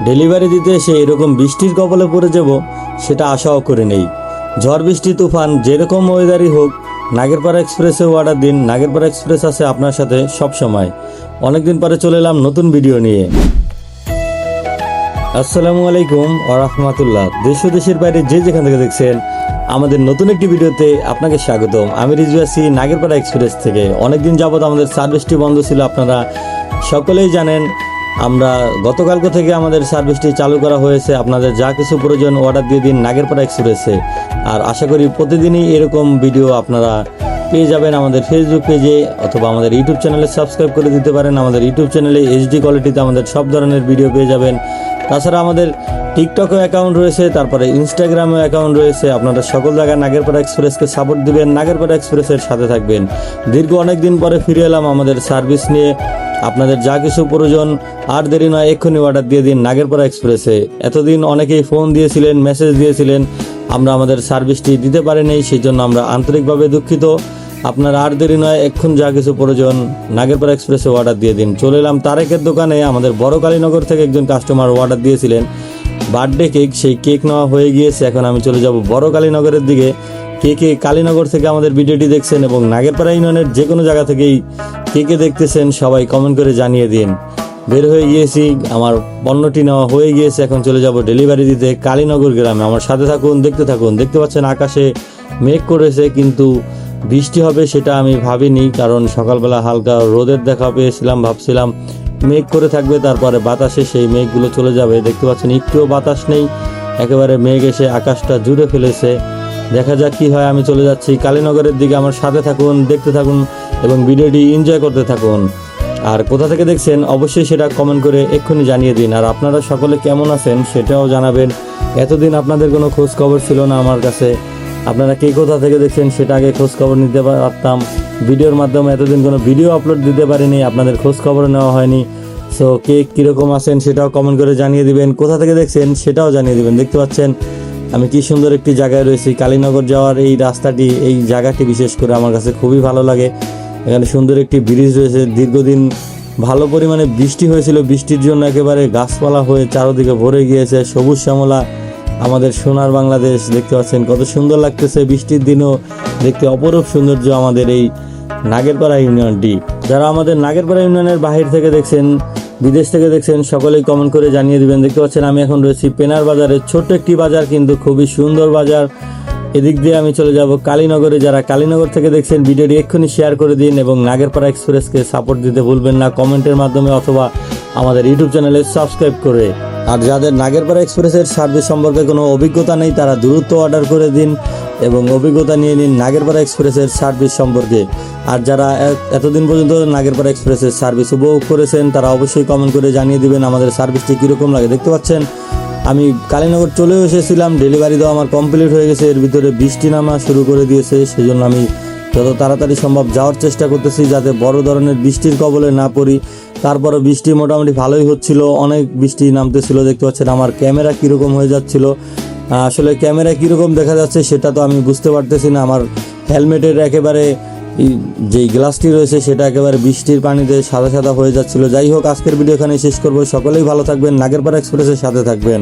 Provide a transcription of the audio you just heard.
Delivery দিতে এসে এরকম বৃষ্টির কবলে পড়ে যাব সেটা আশাও করে নেই। ঝড় বৃষ্টি তুফান যেরকম ওয়েদারই হোক, নাগেরপাড়া এক্সপ্রেসে অর্ডার দিন। নাগেরপাড়া এক্সপ্রেস আছে আপনার সাথে সব সময়। অনেকদিন পরে চলে এলাম নতুন ভিডিও নিয়ে। আসসালামু আলাইকুম ওয়া রাহমাতুল্লাহ। দেশ ও দেশের বাইরে যে যেখান থেকে দেখছেন আমাদের নতুন একটি ভিডিওতে আপনাকে স্বাগতম। আমি রিজু আছি নাগেরপাড়া এক্সপ্রেস থেকে। অনেকদিন যাবত আমাদের সার্ভিসটি বন্ধ ছিল, আপনারা সকলেই জানেন। আমরা গতকালকে থেকে আমাদের সার্ভিসটি চালু করা হয়েছে। আপনাদের যা কিছু প্রয়োজন অর্ডার দিয়ে দিন নাগেরপাড়া এক্সপ্রেসে। আর আশা করি প্রতিদিনই এরকম ভিডিও আপনারা পেয়ে যাবেন আমাদের ফেসবুক পেজে, অথবা আমাদের ইউটিউব চ্যানেলে সাবস্ক্রাইব করে দিতে পারেন। আমাদের ইউটিউব চ্যানেলে এইচডি কোয়ালিটিতে আমাদের সব ধরনের ভিডিও পেয়ে যাবেন। তাছাড়া আমাদের টিকটকও অ্যাকাউন্ট রয়েছে, তারপরে ইনস্টাগ্রামেও অ্যাকাউন্ট রয়েছে। আপনারা সকল জায়গায় নাগেরপাড়া এক্সপ্রেসকে সাপোর্ট দিবেন, নাগেরপাড়া এক্সপ্রেসের সাথে থাকবেন। দীর্ঘ অনেক দিন পরে ফিরে এলাম আমাদের সার্ভিস নিয়ে। আপনাদের যা কিছু প্রয়োজন আর দেরি নয়, এক্ষুনি অর্ডার দিয়ে দিন নাগেরপাড়া এক্সপ্রেসে। এতদিন অনেকেই ফোন দিয়েছিলেন, মেসেজ দিয়েছিলেন, আমরা আমাদের সার্ভিসটি দিতে পারিনি, সেই জন্য আমরা আন্তরিকভাবে দুঃখিত। আপনার আর দেরি নয়, এক্ষুন যা কিছু প্রয়োজন নাগেরপাড়া এক্সপ্রেসে অর্ডার দিয়ে দিন। চলে এলাম তারেকের দোকানে। আমাদের বড় কালীনগর থেকে একজন কাস্টমার অর্ডার দিয়েছিলেন বার্থডে কেক, সেই কেক নেওয়া হয়ে গিয়েছে। এখন আমি চলে যাব বড় কালীনগরের দিকে। কে কালীনগর থেকে আমাদের ভিডিওটি দেখছেন এবং নাগেরপাড়া ইউনিয়নের যে কোনো জায়গা থেকেই কে দেখতেছেন সবাই কমেন্ট করে জানিয়ে দিন। বের হয়ে গিয়েছি, আমার পণ্যটি নেওয়া হয়ে গিয়েছে। এখন চলে যাব ডেলিভারি দিতে কালীনগর গ্রামে। আমার সাথে থাকুন, দেখতে থাকুন। দেখতে পাচ্ছেন আকাশে মেঘ করেছে, কিন্তু বৃষ্টি হবে সেটা আমি ভাবিনি, কারণ সকালবেলা হালকা রোদের দেখা পেয়েছিলাম, ভাবছিলাম মেঘ করে থাকবে, তারপরে বাতাসে সেই মেঘগুলো চলে যাবে। দেখতে পাচ্ছেন একটুও বাতাস নেই, একেবারে মেঘ এসে আকাশটা জুড়ে ফেলেছে। দেখা যাক কি হয়। আমি চলে যাচ্ছি কালীনগরের দিকে। আমার সাথে থাকুন, দেখতে থাকুন এবং ভিডিওটি এনজয় করতে থাকুন। আর কোথা থেকে দেখছেন অবশ্যই সেটা কমেন্ট করে এক্ষুনি জানিয়ে দিন। আর আপনারা সকলে কেমন আছেন সেটাও জানাবেন। এতদিন আপনাদের কোনো খোঁজ খবর ছিল না আমার কাছে। আপনারা কে কোথা থেকে দেখছেন সেটা আগে খোঁজ খবর নিতে পারতাম। ভিডিওর মাধ্যমে এতদিন কোনো ভিডিও আপলোড দিতে পারিনি, আপনাদের খোঁজ খবর নেওয়া হয়নি। সো কে কীরকম আছেন সেটাও কমেন্ট করে জানিয়ে দিবেন। কোথা থেকে দেখছেন সেটাও জানিয়ে দিবেন। দেখতে পাচ্ছেন আমি কি সুন্দর একটি জায়গায় রয়েছি। কালীনগর যাওয়ার এই রাস্তাটি, এই জায়গাটি বিশেষ করে আমার কাছে খুবই ভালো লাগে। এখানে সুন্দর একটি ব্রিজ রয়েছে। দীর্ঘদিন ভালো পরিমাণে বৃষ্টি হয়েছিল, বৃষ্টির জন্য একেবারে গাছপালা হয়ে চারদিকে ভরে গিয়েছে, সবুজ শ্যামলা আমাদের সোনার বাংলাদেশ। দেখতে পাচ্ছেন কত সুন্দর লাগতেছে। বৃষ্টির দিনও দেখতে অপরূপ সৌন্দর্য আমাদের এই নাগেরপাড়া ইউনিয়নটি। যারা আমাদের নাগেরপাড়া ইউনিয়নের বাহির থেকে দেখছেন, বিদেশ থেকে দেখছেন, সকলেই কমেন্ট করে জানিয়ে দিবেন। দেখতে পাচ্ছেন আমি এখন রয়েছি পেনার বাজারে। ছোট্ট একটি বাজার, কিন্তু খুবই সুন্দর বাজার। এদিক দিয়ে আমি চলে যাব কালীনগরে। যারা কালীনগর থেকে দেখছেন ভিডিওটি এক্ষুনি শেয়ার করে দিন এবং নাগেরপাড়া এক্সপ্রেসকে সাপোর্ট দিতে ভুলবেন না, কমেন্টের মাধ্যমে অথবা আমাদের ইউটিউব চ্যানেলে সাবস্ক্রাইব করে। আর যাদের নাগেরপাড়া এক্সপ্রেসের সার্ভিস সম্পর্কে কোনো অভিজ্ঞতা নেই তারা দ্রুত অর্ডার করে দিন এবং অভিজ্ঞতা নিয়ে নিন নাগেরপাড়া এক্সপ্রেসের সার্ভিস সম্পর্কে। আর যারা এতদিন পর্যন্ত নাগেরপাড়া এক্সপ্রেসের সার্ভিস উপভোগ করেছেন তারা অবশ্যই কমেন্ট করে জানিয়ে দিবেন আমাদের সার্ভিসটি কীরকম লাগে। দেখতে পাচ্ছেন আমি কালীনগর চলেও এসেছিলাম, ডেলিভারি দেওয়া আমার কমপ্লিট হয়ে গেছে। এর ভিতরে বৃষ্টি নামা শুরু করে দিয়েছে, সেজন্য আমি যত তাড়াতাড়ি সম্ভব যাওয়ার চেষ্টা করতেছি যাতে বড় ধরনের বৃষ্টির কবলে না পড়ি। তারপরে বৃষ্টি মোটামুটি ভালোই হচ্ছিল, অনেক বৃষ্টি নামতেছিল। দেখতে পাচ্ছেন আমার ক্যামেরা কীরকম হয়ে যাচ্ছিল। আসলে ক্যামেরা কীরকম দেখা যাচ্ছে সেটা তো আমি বুঝতে পারতেছি না। আমার হেলমেটের একেবারে যেই গ্লাসটি রয়েছে সেটা একেবারে বৃষ্টির পানিতে সাদা সাদা হয়ে যাচ্ছিল। যাই হোক, আজকের ভিডিও এখানে শেষ করবো। সকলেই ভালো থাকবেন, নাগেরপাড়া এক্সপ্রেসের সাথে থাকবেন।